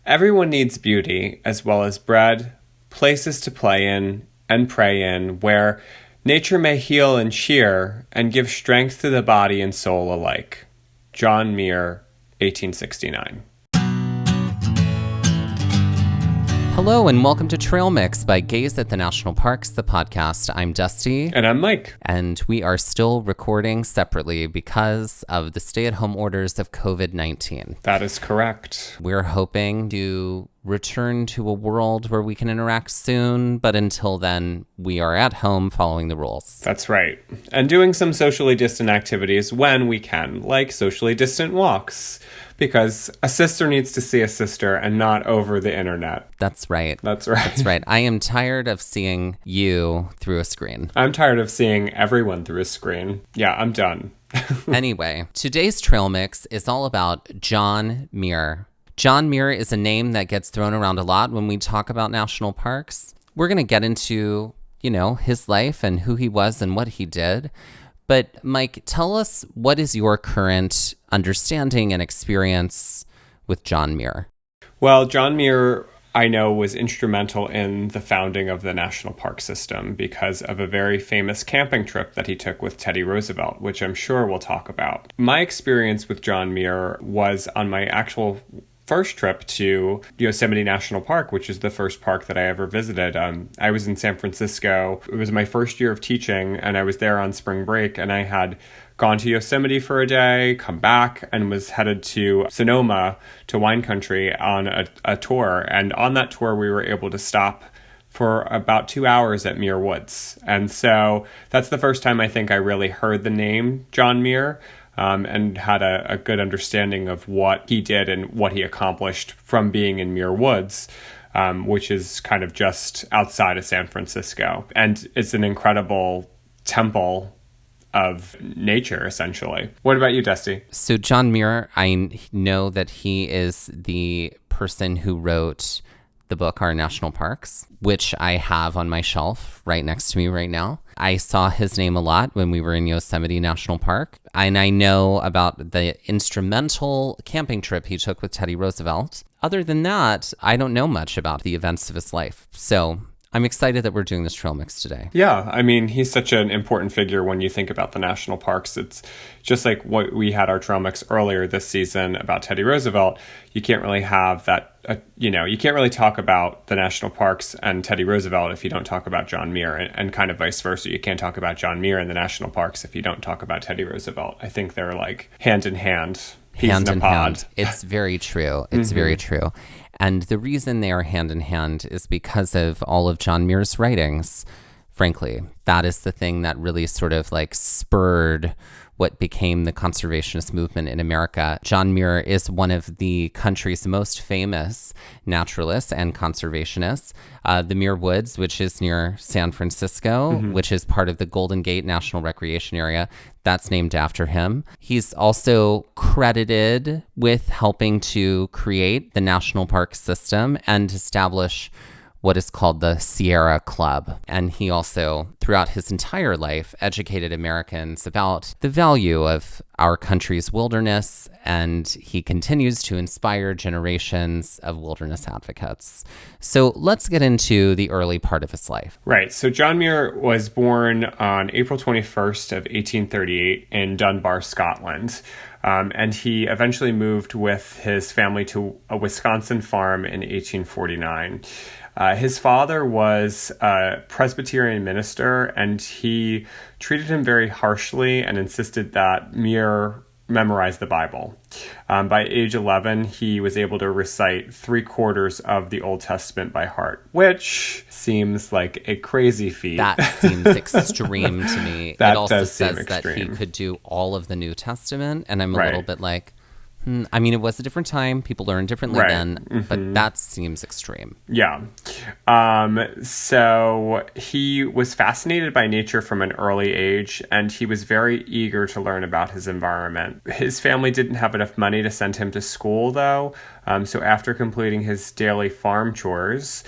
Everyone needs beauty, as well as bread, places to play in and pray in, where nature may heal and cheer and give strength to the body and soul alike. John Muir, 1869. Hello and welcome to Trail Mix by Gaze at the National Parks, the podcast. I'm Dusty. And I'm Mike. And we are still recording separately because of the stay-at-home orders of COVID-19. That is correct. We're hoping to return to a world where we can interact soon, but until then, we are at home following the rules. That's right. And doing some socially distant activities when we can, like socially distant walks, because a sister needs to see a sister and not over the internet. That's right. That's right. That's right. I am tired of seeing you through a screen. I'm tired of seeing everyone through a screen. Yeah, I'm done. Anyway, today's Trail Mix is all about John Muir. John Muir is a name that gets thrown around a lot when we talk about national parks. We're going to get into, his life and who he was and what he did. But Mike, tell us, what is your current understanding and experience with John Muir? Well, John Muir, I know, was instrumental in the founding of the national park system because of a very famous camping trip that he took with Teddy Roosevelt, which I'm sure we'll talk about. My experience with John Muir was on my actual first trip to Yosemite National Park, which is the first park that I ever visited. I was in San Francisco. It was my first year of teaching, and I was there on spring break, and I had gone to Yosemite for a day, come back, and was headed to Sonoma, to wine country, on a tour. And on that tour, we were able to stop for about 2 hours at Muir Woods. And so that's the first time I think I really heard the name John Muir. And had a good understanding of what he did and what he accomplished from being in Muir Woods, which is kind of just outside of San Francisco. And it's an incredible temple of nature, essentially. What about you, Dusty? So John Muir, I know that he is the person who wrote the book, Our National Parks, which I have on my shelf right next to me right now. I saw his name a lot when we were in Yosemite National Park. And I know about the instrumental camping trip he took with Teddy Roosevelt. Other than that, I don't know much about the events of his life. So I'm excited that we're doing this trail mix today. Yeah, I mean, he's such an important figure when you think about the national parks. It's just like what we had our trail mix earlier this season about Teddy Roosevelt. You can't really have that, you can't really talk about the national parks and Teddy Roosevelt if you don't talk about John Muir, and kind of vice versa. You can't talk about John Muir and the national parks if you don't talk about Teddy Roosevelt. I think they're like hand in hand. Hand in hand. It's very true. It's very true. And the reason they are hand in hand is because of all of John Muir's writings. Frankly, that is the thing that really sort of like spurred what became the conservationist movement in America. John Muir is one of the country's most famous naturalists and conservationists. The Muir Woods, which is near San Francisco, which is part of the Golden Gate National Recreation Area, that's named after him. He's also credited with helping to create the national park system and establish what is called the Sierra Club. And he also, throughout his entire life, educated Americans about the value of our country's wilderness, and he continues to inspire generations of wilderness advocates. So let's get into the early part of his life. Right. So John Muir was born on April 21st of 1838 in Dunbar, Scotland. And he eventually moved with his family to a Wisconsin farm in 1849. His father was a Presbyterian minister, and he treated him very harshly and insisted that Muir memorize the Bible. By age 11, he was able to recite 3/4 of the Old Testament by heart, which seems like a crazy feat. That seems extreme to me. That it also does seem says that he extreme. could do all of the New Testament, and I'm a Right. little bit like, I mean, it was a different time. People learned differently Right. then, but that seems extreme. Yeah. So he was fascinated by nature from an early age, and he was very eager to learn about his environment. His family didn't have enough money to send him to school, though. So after completing his daily farm chores,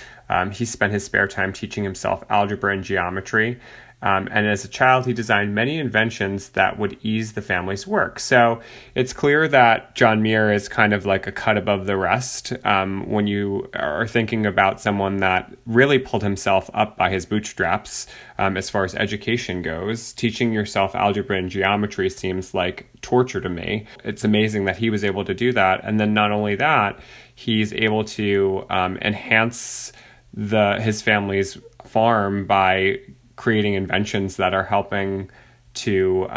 he spent his spare time teaching himself algebra and geometry. And as a child, he designed many inventions that would ease the family's work. So it's clear that John Muir is kind of like a cut above the rest when you are thinking about someone that really pulled himself up by his bootstraps as far as education goes. Teaching yourself algebra and geometry seems like torture to me. It's amazing that he was able to do that. And then not only that, he's able to enhance his family's farm by creating inventions that are helping to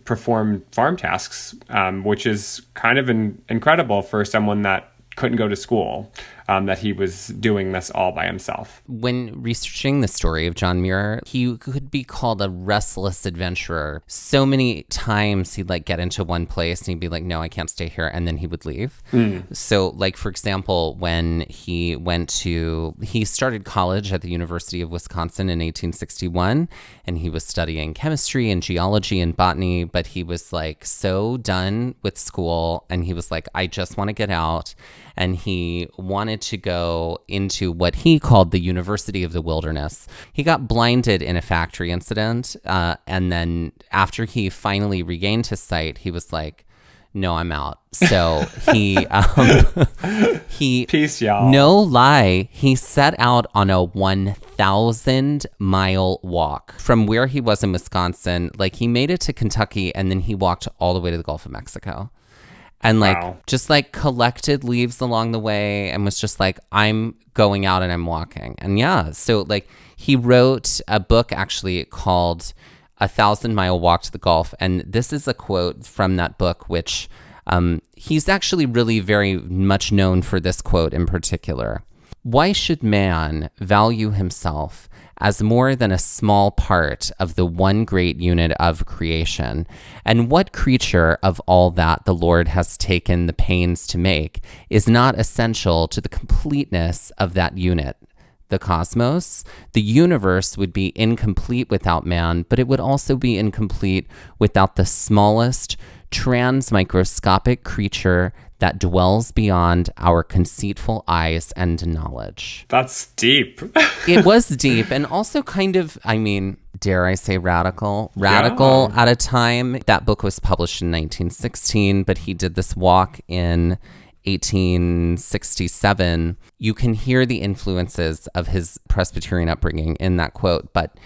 perform farm tasks, which is kind of incredible for someone that couldn't go to school, that he was doing this all by himself. When researching the story of John Muir, he could be called a restless adventurer. So many times he'd like get into one place and he'd be like, no, I can't stay here. And then he would leave. So like, for example, when he started college at the University of Wisconsin in 1861, and he was studying chemistry and geology and botany, but he was like so done with school and he was like, I just want to get out. And he wanted to go into what he called the University of the Wilderness. He got blinded in a factory incident. And then after he finally regained his sight, he was like, no, I'm out. So he Peace, y'all. No lie, he set out on a 1,000-mile walk from where he was in Wisconsin. Like, he made it to Kentucky, and then he walked all the way to the Gulf of Mexico. And like, just like collected leaves along the way and was just like, I'm going out and I'm walking. And yeah, so like he wrote a book actually called 1,000-Mile Walk to the Gulf. And this is a quote from that book, which he's actually really very much known for this quote in particular. Why should man value himself as more than a small part of the one great unit of creation? And what creature of all that the Lord has taken the pains to make is not essential to the completeness of that unit? The cosmos, the universe would be incomplete without man, but it would also be incomplete without the smallest transmicroscopic creature that dwells beyond our conceitful eyes and knowledge. That's deep. It was deep and also kind of, I mean, dare I say radical at a time. That book was published in 1916, but he did this walk in 1867. You can hear the influences of his Presbyterian upbringing in that quote. But,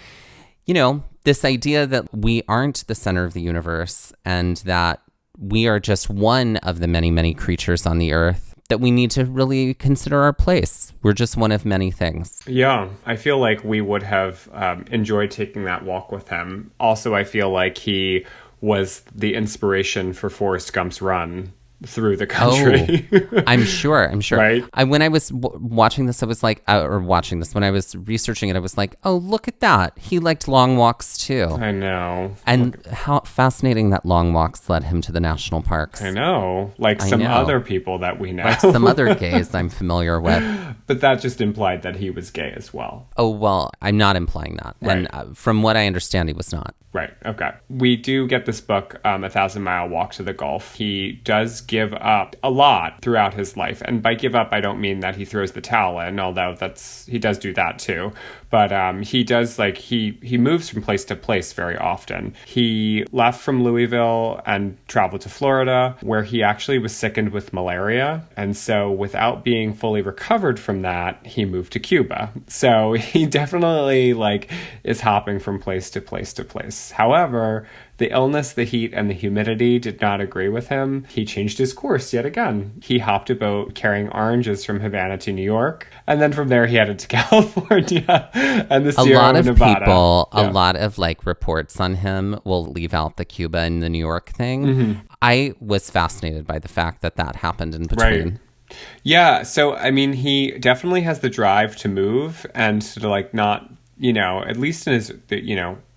you know, this idea that we aren't the center of the universe and that we are just one of the many, many creatures on the earth, that we need to really consider our place. We're just one of many things. Yeah, I feel like we would have enjoyed taking that walk with him. Also, I feel like he was the inspiration for Forrest Gump's run through the country. Oh, I'm sure. Right? When I was watching this, I was like, when I was researching it, I was like, oh, look at that. He liked long walks too. I know. And how fascinating that long walks led him to the national parks. I know. Like some other people that we know. Like some other gays I'm familiar with. But that just implied that he was gay as well. Oh, well, I'm not implying that. Right. And from what I understand, he was not. Right. Okay. We do get this book, 1,000-Mile Walk to the Gulf. He does give up a lot throughout his life. And by give up, I don't mean that he throws the towel in, although he does do that too. But he does, like, he moves from place to place very often. He left from Louisville and traveled to Florida, where he actually was sickened with malaria. And so without being fully recovered from that, he moved to Cuba. So he definitely, like, is hopping from place to place to place. However, the illness, the heat, and the humidity did not agree with him. He changed his course yet again. He hopped a boat carrying oranges from Havana to New York, and then from there he headed to California and the Sierra Nevada. A lot of like reports on him will leave out the Cuba and the New York thing. Mm-hmm. I was fascinated by the fact that happened in between. Right. Yeah, so I mean, he definitely has the drive to move and to like not, at least in his,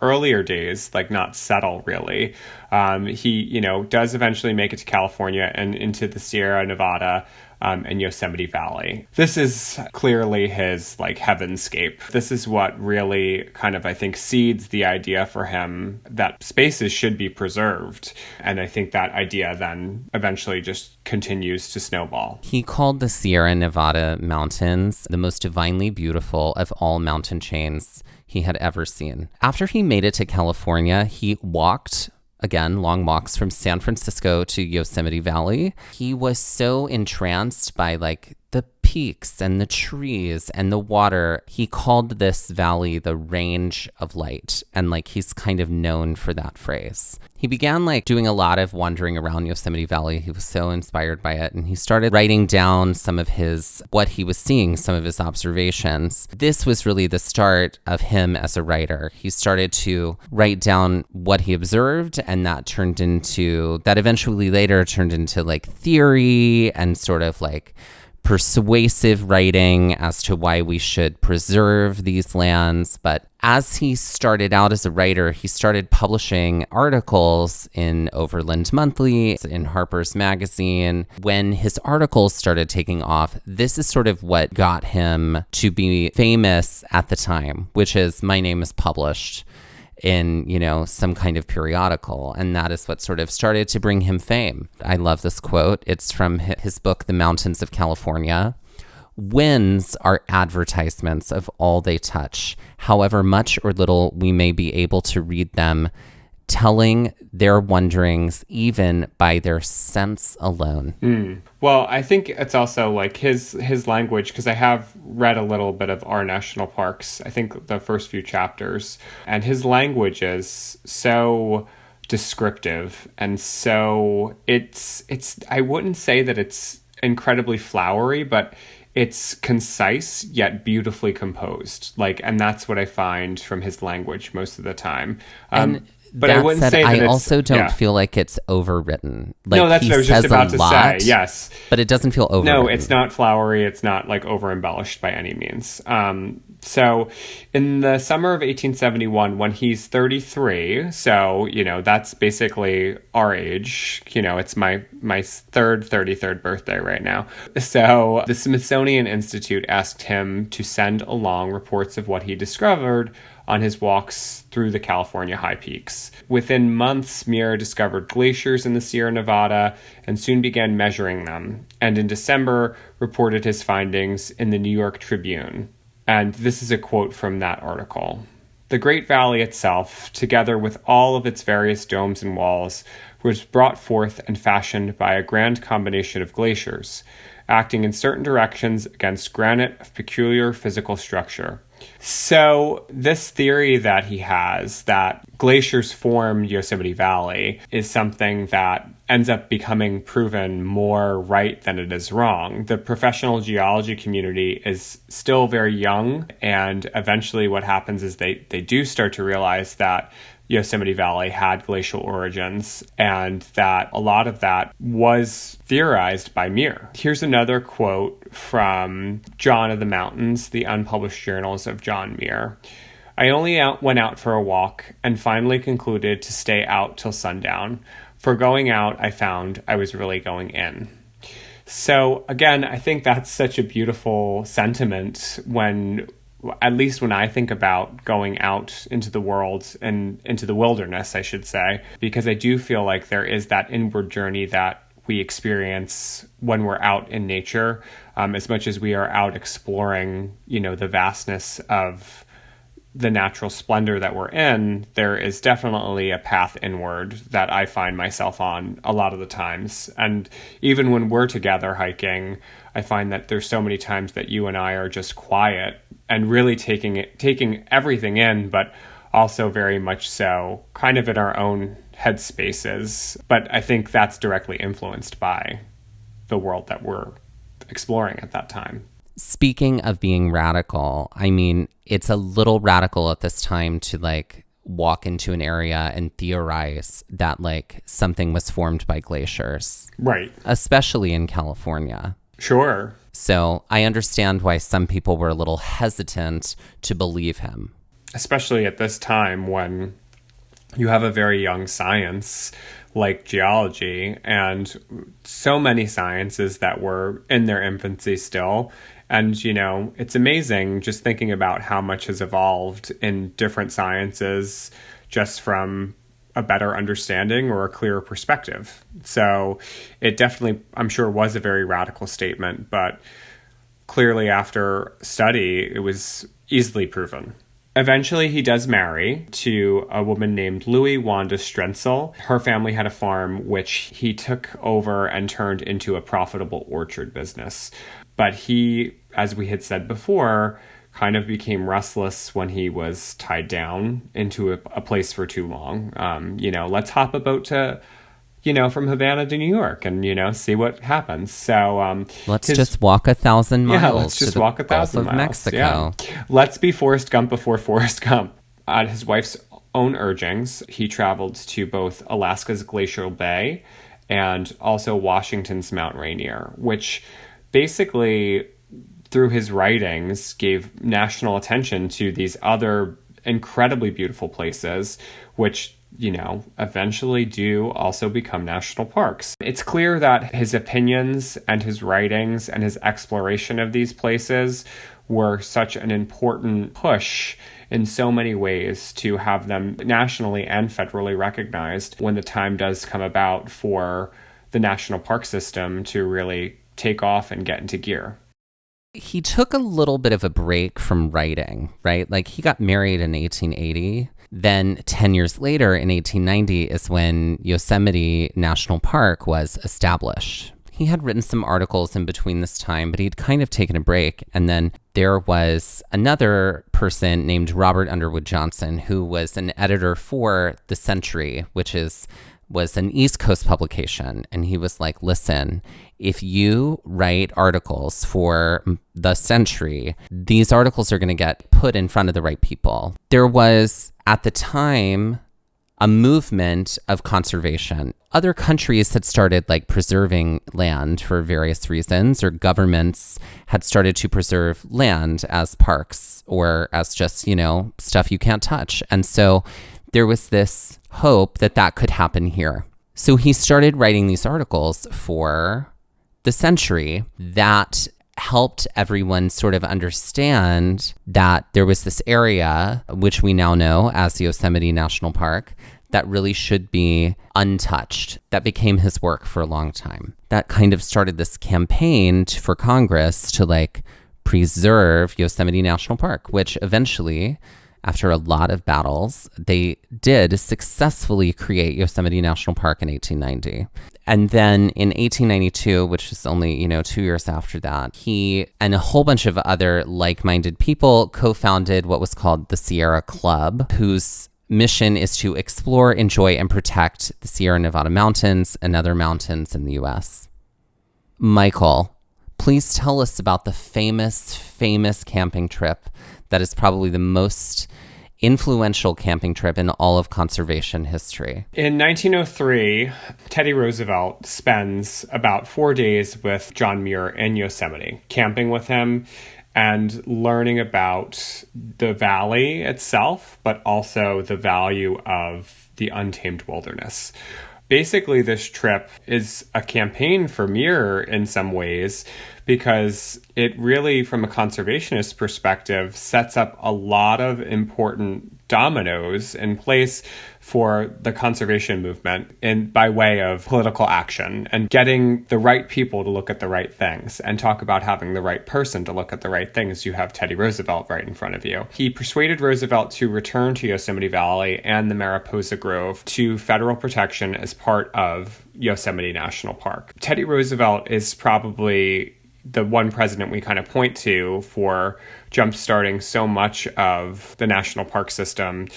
earlier days, like not settle really. He, does eventually make it to California and into the Sierra Nevada. and Yosemite Valley. This is clearly his like heavenscape. This is what really kind of, I think, seeds the idea for him that spaces should be preserved. And I think that idea then eventually just continues to snowball. He called the Sierra Nevada mountains the most divinely beautiful of all mountain chains he had ever seen. After he made it to California, he walked, again, long walks from San Francisco to Yosemite Valley. He was so entranced by like the peaks and the trees and the water. He called this valley the range of light. And like he's kind of known for that phrase. He began like doing a lot of wandering around Yosemite Valley. He was so inspired by it. And he started writing down some of what he was seeing, some of his observations. This was really the start of him as a writer. He started to write down what he observed, and that eventually later turned into like theory and sort of like persuasive writing as to why we should preserve these lands. But as he started out as a writer, he started publishing articles in Overland Monthly, in Harper's Magazine. When his articles started taking off, this is sort of what got him to be famous at the time, which is my name is published in, some kind of periodical. And that is what sort of started to bring him fame. I love this quote. It's from his book, The Mountains of California. Winds are advertisements of all they touch, however much or little we may be able to read them, telling their wanderings even by their sense alone. Well, I think it's also like his language, because I have read a little bit of Our National Parks, I think the first few chapters, and his language is so descriptive, and so it's I wouldn't say that it's incredibly flowery, but it's concise yet beautifully composed. And that's what I find from his language most of the time. But I wouldn't say that I also don't feel like it's overwritten. No, that's what I was just about to say. Yes. But it doesn't feel overwritten. No, it's not flowery. It's not over embellished by any means. So in the summer of 1871, when he's 33, so, that's basically our age. It's my 33rd birthday right now. So the Smithsonian Institute asked him to send along reports of what he discovered on his walks through the California high peaks. Within months, Muir discovered glaciers in the Sierra Nevada and soon began measuring them, and in December reported his findings in the New York Tribune. And this is a quote from that article. The Great Valley itself, together with all of its various domes and walls, was brought forth and fashioned by a grand combination of glaciers, acting in certain directions against granite of peculiar physical structure. So this theory that he has, that glaciers formed Yosemite Valley, is something that ends up becoming proven more right than it is wrong. The professional geology community is still very young, and eventually what happens is they do start to realize that Yosemite Valley had glacial origins, and that a lot of that was theorized by Muir. Here's another quote from John of the Mountains, the unpublished journals of John Muir. I only went out for a walk and finally concluded to stay out till sundown. For going out, I found I was really going in. So again, I think that's such a beautiful sentiment at least when I think about going out into the world and into the wilderness, I should say, because I do feel like there is that inward journey that we experience when we're out in nature, as much as we are out exploring, the vastness of the natural splendor that we're in. There is definitely a path inward that I find myself on a lot of the times. And even when we're together hiking, I find that there's so many times that you and I are just quiet and really taking everything in, but also very much so kind of in our own headspaces. But I think that's directly influenced by the world that we're exploring at that time. Speaking of being radical, I mean, it's a little radical at this time to walk into an area and theorize that something was formed by glaciers. Right. Especially in California. Sure. So I understand why some people were a little hesitant to believe him. Especially at this time when you have a very young science. like geology, and so many sciences that were in their infancy still. And, you know, it's amazing just thinking about how much has evolved in different sciences just from a better understanding or a clearer perspective. So it definitely, I'm sure, was a very radical statement, but clearly after study, it was easily proven. Eventually, he does marry to a woman named Louis Wanda Strenzel. Her family had a farm which he took over and turned into a profitable orchard business. But he, as we had said before, kind of became restless when he was tied down into a place for too long. Let's hop a boat to, from Havana to New York and, see what happens. So let's just walk 1,000 miles. Yeah, let's just walk 1,000 miles. Mexico. Yeah. Let's be Forrest Gump before Forrest Gump. At his wife's own urgings, he traveled to both Alaska's Glacial Bay and also Washington's Mount Rainier, which basically, through his writings, gave national attention to these other incredibly beautiful places, which, eventually do also become national parks. It's clear that his opinions and his writings and his exploration of these places were such an important push in so many ways to have them nationally and federally recognized when the time does come about for the national park system to really take off and get into gear. He took a little bit of a break from writing, right? Like, he got married in 1880. Then 10 years later, in 1890, is when Yosemite National Park was established. He had written some articles in between this time, but he'd kind of taken a break. And then there was another person named Robert Underwood Johnson, who was an editor for The Century, which was an East Coast publication. And he was like, listen, if you write articles for The Century, these articles are going to get put in front of the right people. There was, at the time, a movement of conservation. Other countries had started preserving land for various reasons, or governments had started to preserve land as parks or as just, stuff you can't touch. And so there was this hope that could happen here. So he started writing these articles for The Century that helped everyone sort of understand that there was this area, which we now know as Yosemite National Park, that really should be untouched. That became his work for a long time. That kind of started this campaign for Congress to preserve Yosemite National Park, which eventually, after a lot of battles, they did successfully create Yosemite National Park in 1890. And then in 1892, which is only, 2 years after that, he and a whole bunch of other like-minded people co-founded what was called the Sierra Club, whose mission is to explore, enjoy, and protect the Sierra Nevada mountains and other mountains in the U.S. Michael, please tell us about the famous camping trip that is probably the most influential camping trip in all of conservation history. In 1903, Teddy Roosevelt spends about 4 days with John Muir in Yosemite, camping with him and learning about the valley itself, but also the value of the untamed wilderness. Basically, this trip is a campaign for Muir in some ways because it really, from a conservationist perspective, sets up a lot of important dominoes in place for the conservation movement by way of political action and getting the right people to look at the right things and talk about having the right person to look at the right things. You have Teddy Roosevelt right in front of you. He persuaded Roosevelt to return to Yosemite Valley and the Mariposa Grove to federal protection as part of Yosemite National Park. Teddy Roosevelt is probably the one president we kind of point to for jump-starting so much of the national park system.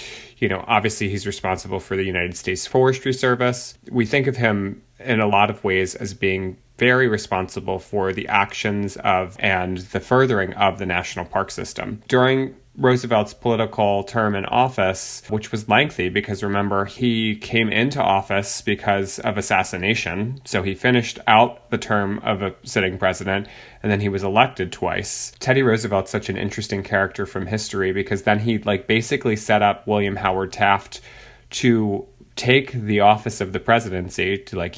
Obviously he's responsible for the United States Forestry Service. We think of him in a lot of ways as being very responsible for the actions of and the furthering of the national park system. During Roosevelt's political term in office, which was lengthy because remember, he came into office because of assassination. So he finished out the term of a sitting president and then he was elected twice. Teddy Roosevelt's such an interesting character from history because then he basically set up William Howard Taft to take the office of the presidency to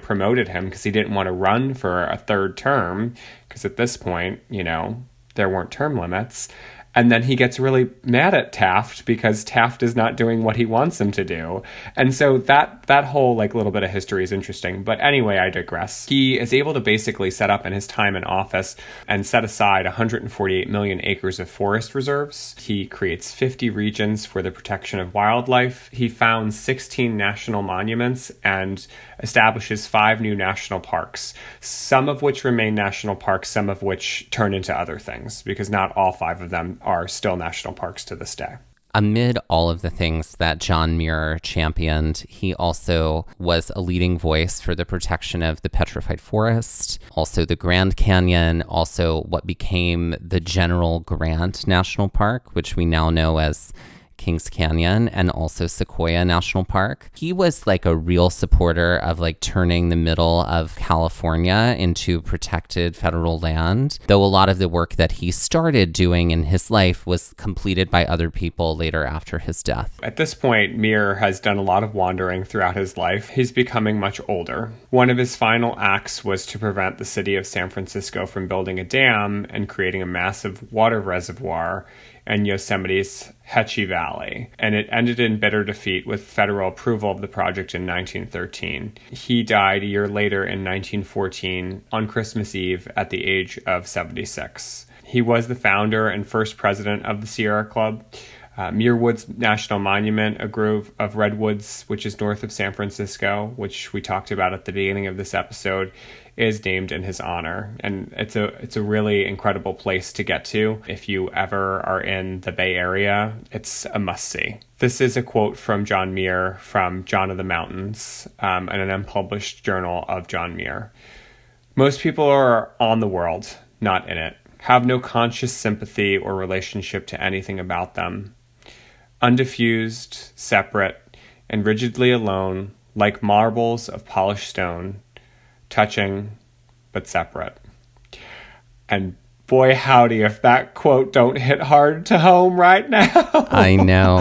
promoted him because he didn't want to run for a third term because at this point, there weren't term limits. And then he gets really mad at Taft because Taft is not doing what he wants him to do. And so that whole little bit of history is interesting. But anyway, I digress. He is able to basically set up in his time in office and set aside 148 million acres of forest reserves. He creates 50 regions for the protection of wildlife. He founds 16 national monuments and establishes 5 new national parks, some of which remain national parks, some of which turn into other things, because not all 5 of them are still national parks to this day. Amid all of the things that John Muir championed, he also was a leading voice for the protection of the petrified forest, also the Grand Canyon, also what became the General Grant National Park, which we now know as Kings Canyon, and also Sequoia National Park. He was a real supporter of turning the middle of California into protected federal land, though a lot of the work that he started doing in his life was completed by other people later after his death. At this point, Muir has done a lot of wandering throughout his life. He's becoming much older. One of his final acts was to prevent the city of San Francisco from building a dam and creating a massive water reservoir in Yosemite's Valley, and it ended in bitter defeat with federal approval of the project in 1913. He died a year later in 1914 on Christmas Eve at the age of 76. He was the founder and first president of the Sierra Club. Muir Woods National Monument, a grove of redwoods, which is north of San Francisco, which we talked about at the beginning of this episode, is named in his honor. And it's a really incredible place to get to. If you ever are in the Bay Area, it's a must-see. This is a quote from John Muir from John of the Mountains, and an unpublished journal of John Muir. Most people are on the world, not in it. Have no conscious sympathy or relationship to anything about them. Undiffused, separate, and rigidly alone, like marbles of polished stone, touching but separate. And boy, howdy, if that quote don't hit hard to home right now. I know.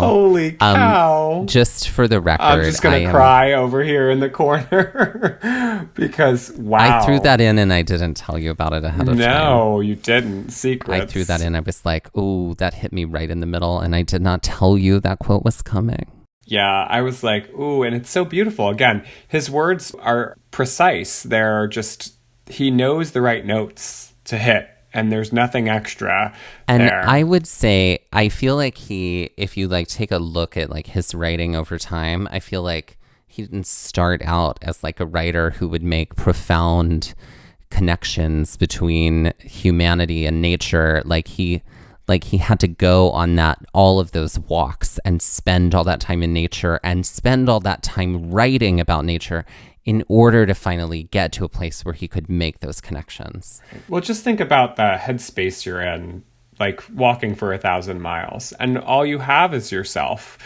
Holy cow. Just for the record, I'm just going to cry over here in the corner because, wow. I threw that in and I didn't tell you about it ahead of time. No, you didn't. Secrets. I threw that in. I was like, ooh, that hit me right in the middle. And I did not tell you that quote was coming. Yeah, I was like, ooh, and it's so beautiful. Again, his words are precise. They're just, he knows the right notes to hit, and there's nothing extra and there. I would say, I feel like if you take a look at his writing over time, I feel like he didn't start out as a writer who would make profound connections between humanity and nature. He had to go on all of those walks and spend all that time in nature and spend all that time writing about nature in order to finally get to a place where he could make those connections. Well, just think about the headspace you're in, walking for 1,000 miles, and all you have is yourself.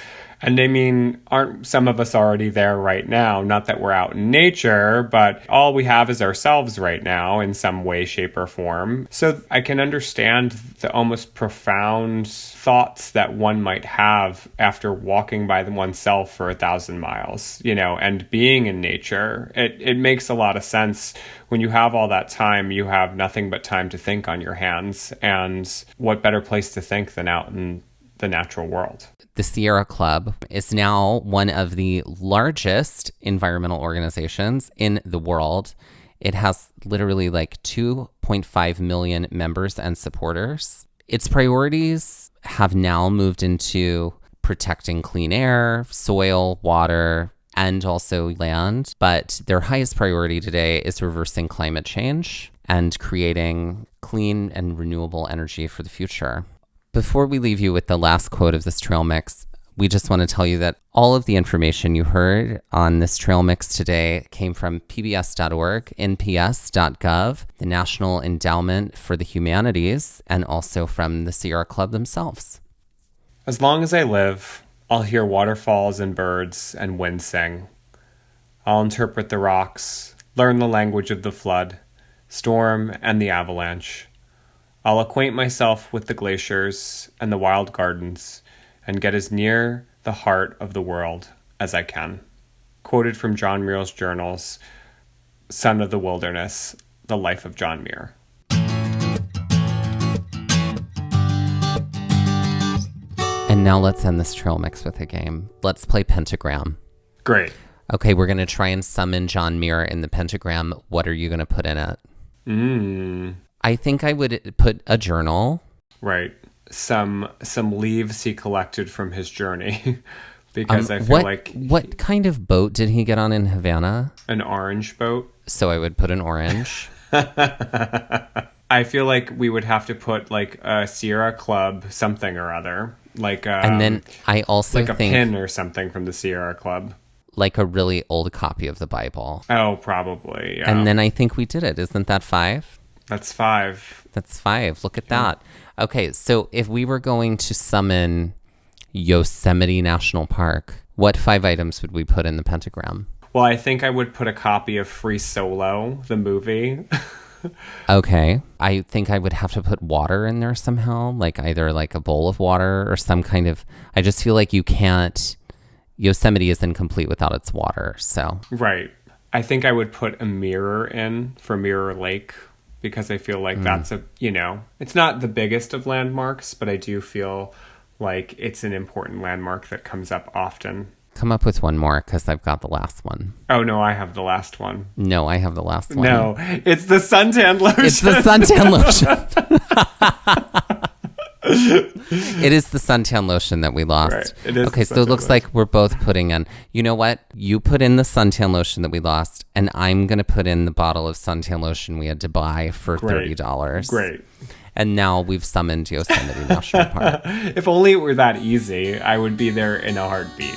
And I mean, aren't some of us already there right now? Not that we're out in nature, but all we have is ourselves right now in some way, shape, or form. So I can understand the almost profound thoughts that one might have after walking by oneself for 1,000 miles, and being in nature. It makes a lot of sense. When you have all that time, you have nothing but time to think on your hands. And what better place to think than out in the natural world? The Sierra Club is now one of the largest environmental organizations in the world. It has literally 2.5 million members and supporters. Its priorities have now moved into protecting clean air, soil, water, and also land. But their highest priority today is reversing climate change and creating clean and renewable energy for the future. Before we leave you with the last quote of this trail mix, we just want to tell you that all of the information you heard on this trail mix today came from pbs.org, nps.gov, the National Endowment for the Humanities, and also from the Sierra Club themselves. As long as I live, I'll hear waterfalls and birds and wind sing. I'll interpret the rocks, learn the language of the flood, storm, and the avalanche. I'll acquaint myself with the glaciers and the wild gardens and get as near the heart of the world as I can. Quoted from John Muir's journals, Son of the Wilderness, The Life of John Muir. And now let's end this trail mix with a game. Let's play Pentagram. Great. Okay, we're going to try and summon John Muir in the Pentagram. What are you going to put in it? I think I would put a journal. Right. Some leaves he collected from his journy. Because I feel like... What kind of boat did he get on in Havana? An orange boat. So I would put an orange. I feel like we would have to put like a Sierra Club something or other. And then I also think... think... a pin or something from the Sierra Club. Like a really old copy of the Bible. Oh, probably, yeah. And then I think we did it. Isn't that 5? That's 5. That's 5. Look at that. Okay, so if we were going to summon Yosemite National Park, what 5 items would we put in the Pentagram? Well, I think I would put a copy of Free Solo, the movie. Okay. I think I would have to put water in there somehow, like either like a bowl of water or some kind of... I just feel like you can't... Yosemite is incomplete without its water, so... Right. I think I would put a mirror in for Mirror Lake, because I feel like that's a, it's not the biggest of landmarks, but I do feel like it's an important landmark that comes up often. Come up with one more, because I've got the last one. Oh, no, I have the last one. No, I have the last one. No, it's the suntan lotion. It's the suntan lotion. It is the suntan lotion that we lost. Right. It is. Okay, so it looks like we're both putting in... You know what? You put in the suntan lotion that we lost, and I'm going to put in the bottle of suntan lotion we had to buy for $30. Great. And now we've summoned Yosemite National Park. If only it were that easy, I would be there in a heartbeat.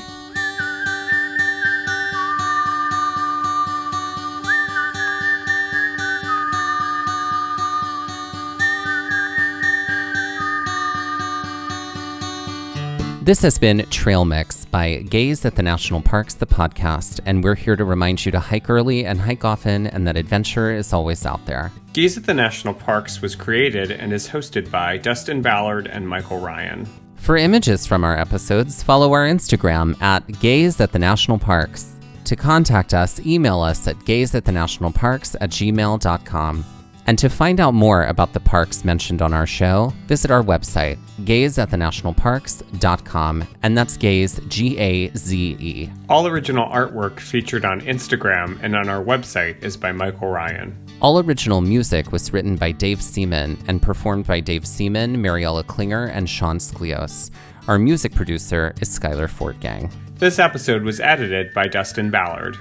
This has been Trail Mix by Gaze at the National Parks, the podcast, and we're here to remind you to hike early and hike often, and that adventure is always out there. Gaze at the National Parks was created and is hosted by Dustin, Ballard, and Michael Ryan. For images from our episodes, follow our Instagram at Gaze at the National Parks. To contact us, email us at gazeatthenationalparks@gmail.com. And to find out more about the parks mentioned on our show, visit our website, gazeatthenationalparks.com, and that's Gaze, G-A-Z-E. All original artwork featured on Instagram and on our website is by Michael Ryan. All original music was written by Dave Seaman and performed by Dave Seaman, Mariella Klinger, and Sean Sklios. Our music producer is Skylar Fortgang. This episode was edited by Dustin Ballard.